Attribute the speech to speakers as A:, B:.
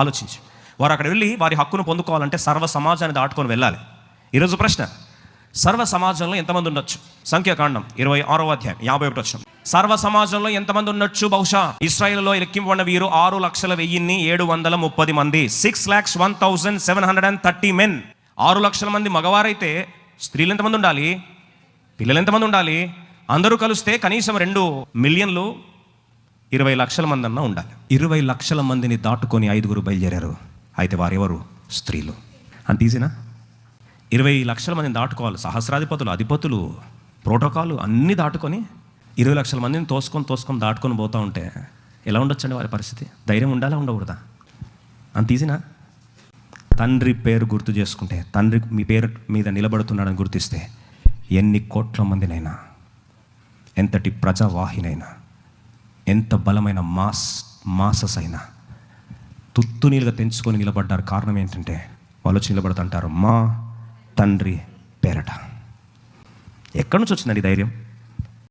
A: ఆలోచించి వారు అక్కడ వెళ్ళి వారి హక్కును పొందుకోవాలంటే సర్వ సమాజాన్ని దాటుకొని వెళ్ళాలి. ఈరోజు ప్రశ్న, సర్వ సమాజంలో ఎంతమంది ఉండొచ్చు? సంఖ్యాకాండం 26వ అధ్యాయం 51వ వచనం. సర్వ సమాజంలో ఎంతమంది ఉండొచ్చు? బహుశా ఇశ్రాయేలులో లెక్కింపబడిన వీరు 6,10,730 మంది. 6,01,730 మెన్. 6 లక్షల మంది మగవారైతే స్త్రీలు ఎంతమంది ఉండాలి? పిల్లలు ఎంతమంది ఉండాలి? అందరూ కలిస్తే కనీసం 2 మిలియన్లు 20 లక్షల మంది అన్నా ఉండాలి. 20 లక్షల మందిని దాటుకొని 5 బయలుదేరారు. అయితే వారెవరు? స్త్రీలు. అంత ఈజీనా? 20 లక్షల మందిని దాటుకోవాలి. సహస్రాధిపతులు, అధిపతులు, ప్రోటోకాలు అన్నీ దాటుకొని 20 లక్షల మందిని తోసుకొని దాటుకొని పోతూ ఉంటే ఎలా ఉండొచ్చండి వారి పరిస్థితి? ధైర్యం ఉండాలా, ఉండకూడదా? అంత ఈజీనా? తండ్రి పేరు గుర్తు చేసుకుంటే, తండ్రి మీ పేరు మీద నిలబడుతున్నాడని గుర్తిస్తే ఎన్ని కోట్ల మందినైనా, ఎంతటి ప్రజావాహినైనా, ఎంత బలమైన మాసస్ అయినా తుత్తునీలుగా తెంచుకొని నిలబడ్డారు. కారణం ఏంటంటే వాళ్ళు వచ్చి నిలబడుతుంటారు మా తండ్రి పేరట. ఎక్కడి నుంచి వచ్చిందండి ధైర్యం?